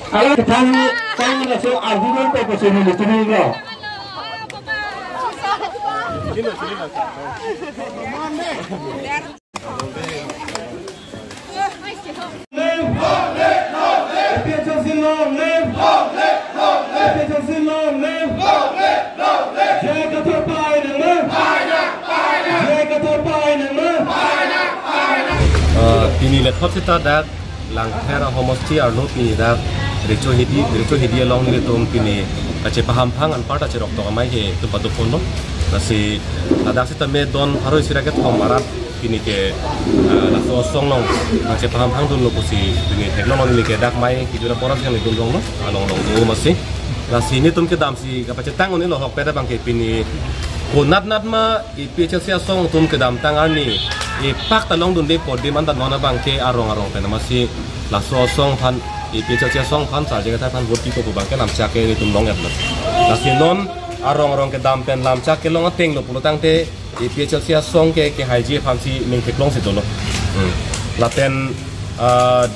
Ayo tang na so argument ko sa ni tuni lo. Ini laptop kita dah langkah homosti arlo ini dah reco hidi long ni tu pini aje paham pang an part aje rokto amai ke tu patu pun lo nasi ada kita me don harus siraket homarat pini ke laso song long aje paham pang dun lo pusi pini teknologi ni ke dak mai kijuna poras yang itu long lo along tu masih nasi ini tu ke dam si kapace tang ni lo hok peda bang ke pini konat ma ipi sia song tum ke dam tang ni pak talong dun de podi man tan nona bangke arong pena masih laso song pan ipi cia song pan sa je ka pan boti ko bangke lam cha ke tum long yat nasi non arong ke dam pen lam cha ke long ateng lo pulutang te ipi cia song ke haji pan si ming ke long se dolo la pen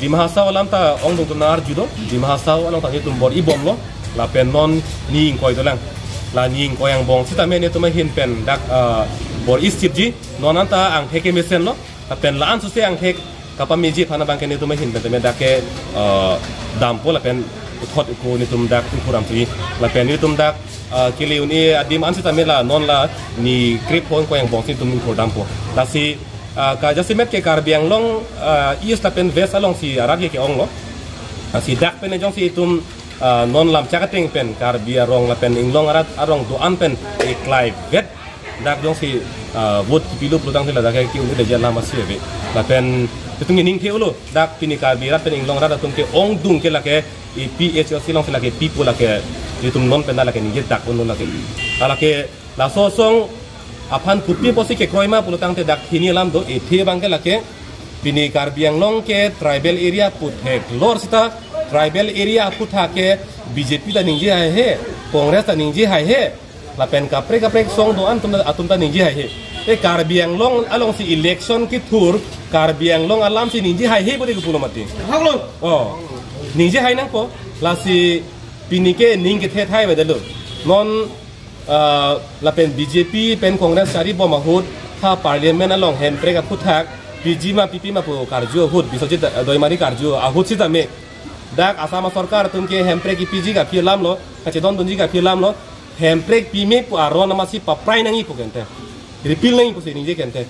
di mahasa alam ta ong dung nar judo di mahasa alam ta tum bor ibom lo la pen non ning koi dolang la ning ko yang bong sita me ne tum hin pen dak bor istip ji nonanta ang heke mesen lo pen laan su se ang hek kapa meji phana bangke ni tum hin pen me dake dampo la pen thot ko ni tum dak kuram tu la pen ni tum dak kili uni adim an sita me la non la ni krip hon ko yang bong sin tum ko dampo la si ka jasimet ke kar biang long is la pen ves along si arab ke ong lo si dak pen jong si tum non lam chakating pen kar bia rong la pen inglong arat arong do an pen e klai vet dak dong si vote pilu prutang sila dak ki uni deja lama siwe la pen tung ning the ulo dak pini kar bia pen inglong arat tung ke ong dung ke la ke e PHLC long sila ke people la ke tum non pen la ke ni dak un la ke ala ke la so song apan pupi posi ke kroima prutang te dak hini lam do e the bang ke la ke pini kar biang long ke tribal area put hek lor sita tribal area putha ke BJP ta ningji hai he Congress ta ningji hai he la pen kapre song do an atum ta ningji hai he e kar biang long along si election ki thur kar biang long alam si ningji hai he bole pulo mati hanglo oh ningji hai nang po la si pinike ning ke the thai ba dalo non la pen BJP pen Congress sari bo mahut tha parliament along hen pre ka putha PG ma PP ma po karjo hut bisojit doi mari karjo ahut sita me dak asama sarkar tumke hempre ki PG ka philam lo kachedon dunji ka philam lo hempre pime pu aron masi paprai nangi pu kente repeal nangi pu se ninje kente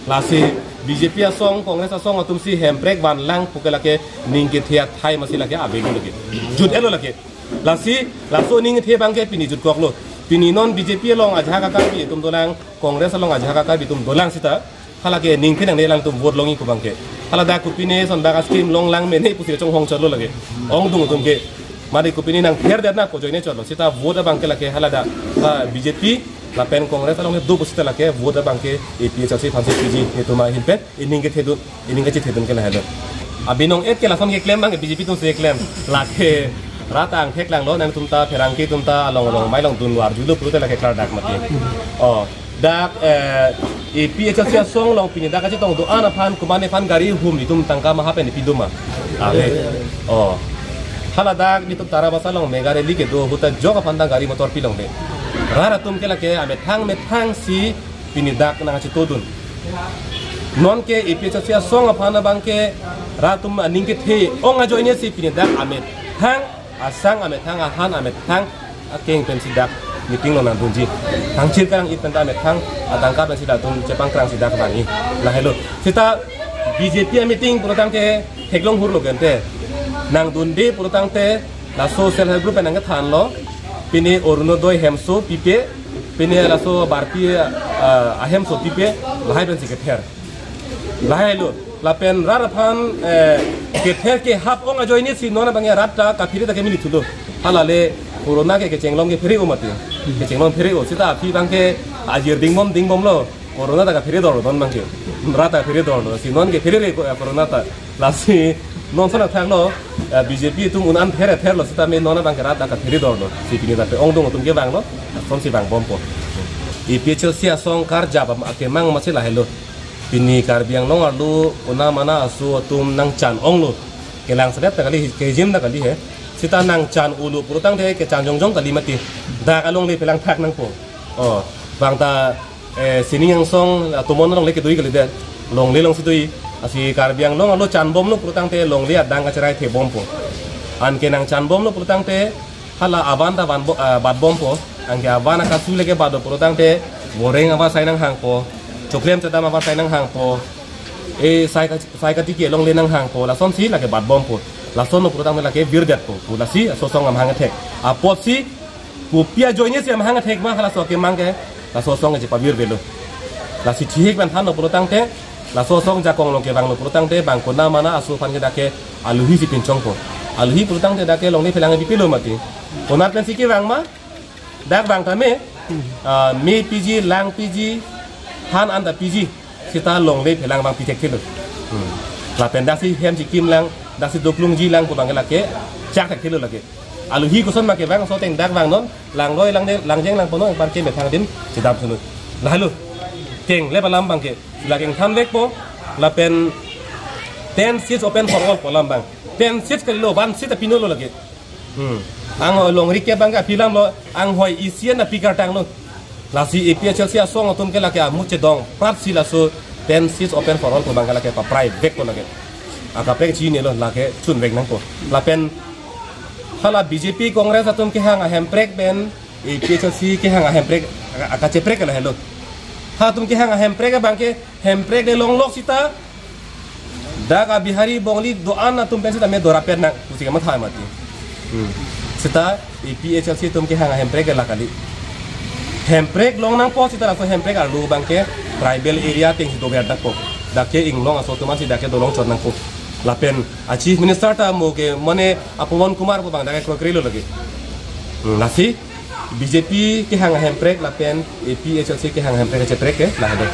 lasi BJP asong Congress asong atum si hempre ban lang pu kelake ningke thia thai masi lake abegu lake jud elo lake lasi laso ning the bangke pini jud kok lo pini non BJP long ajha ka bi tum dolang Congress long ajha ka bi tum dolang sita halake ning phe nang ne lang tum vote longi ku bangke halada kupine son daga scheme long lang me nei pusi chong hong chalo lage ong dung tum ke mari kupine nang pher dat na ko joine chalo sita vote bangke lake halada BJP la pen Congress long do pusi lake vote bangke APHC phansi PG itu ma hin pe ining ke thedun ining ke thedun ke la halo abinong et ke la som ke claim bang BJP tum se claim lake rata ang thek lang lo nang tum ta pherang ki tum ta long mai long dun war julu pru te lake klar dak mati oh dak PHLC song long pini dak tong do ana phan kumane phan gari hum ni tum tangka ma hapen piduma ave oh hala dak ni tum tara basa long megare li ke do huta joga phan gari motor pilong be rara tum ke la ke ame thang si pini dak na chi todun non ke PHLC song apana bang ke ratum aning ke the ong a joine si pini dak ame thang asang ame thang ahan ame thang akeng pen si dak meeting lo nan dunji tangchir kang itan ta thang atangka ben sida tum cepang krang sida kani la hello sita BJP meeting purutang ke heglong hur lo gente nang dundi purutang te la social help group nang than lo pini orunodoi hemso pipe pini la so barpi ahemso pipe la hai ben secretary la hello la pen raraphan ke ther ke hap ong ajoi ni si nona bang ratta ka phiri ta ke mini thulo halale corona ke chenglong ke phiri o mati ke chenglong phiri o sita phi bang ke ajir dingbom lo corona ta ka phiri dor don bang ke rata phiri dor si non ke phiri le corona ta lasi non sana thang lo BJP tum unan phere lo sita me nona bang ke rata ka phiri dor si pini ta pe ong dong tum ke bang lo som si bang bom po PHLC song kar jaba ke mang masila hello pini kar biang nong alu una mana asu tum nang chan ong lo kelang sedet ta kali ke jim da kali he sita nang chan ulu purutang te ke chan jongjong tali mati dak along le pelang thak nang po oh bang ta sini yang song tumon long le ke dui ke le long le long situi asi karbiang long lo chan bom lo purutang te long le dang ka cerai the bom po an ke nang chan bom lo purutang te hala avanda bad bom po ang ke avana ka sule ke bado purutang te goreng ava sai nang hang po choklem te dam ava sai nang hang po sai ka tiki long le nang hang po la son si la ke bad bom po la son no purutang te la ke virdat po la si so song am hang attack a pot si pu pia joine si am hang attack ma hala so ke mang ke la so song je pa vir velo la si thik ban than no purutang te la so song ja kong long ke bang no purutang te bang kona mana asu pan ke da ke aluhi si pinchong po aluhi purutang te da ke long le pelang bi pilo mati konat pen si ke bang ma dak bang ta me me pg lang pg han anda pg kita long le pelang bang pitek thilo la pen da si hem si kim lang da si doklung ji lang ko bang la ke chak thak thilo la ke aluhi ko son ma ke bang so teng dak bang non lang loi lang jeng lang pono ban ke me thang din si dam thulu la halu keng le balam bang ke la keng tham vek po la pen 10 seats open for all ko lam bang 10 seats ke lo ban sit pino lo la ke ang long rike bang ka pilam lo ang hoi isian na pikar tang lo la si epia chelsea song atum ke la ke amu che dong pat si la so 10 seats open for all ko bang ka la ke pa private ko la ke aka pe chi ne lo la ke chun vek nang ko la pen hala bjp congress atum ke hang a hemprek ben epia chelsea ke hang a hemprek aka che prek la hello ha tum ke hang a hemprek bang ke hemprek de long lok sita daga bihari bongli doan atum pen sita me dorapen na usi ke mathai mati sita EPHLC tum ke hang hemprek la kali hemprek long nang po sita la so hemprek ar lu bang ke tribal area ting do ber dak po dak ke ing long aso tuma si dak ke dolong chon nang po la pen a chief minister ta mo ke mone apon kumar po bang dak ko krilo lagi la si BJP ke hang hemprek la pen EPHLC ke hang hemprek che prek ke la do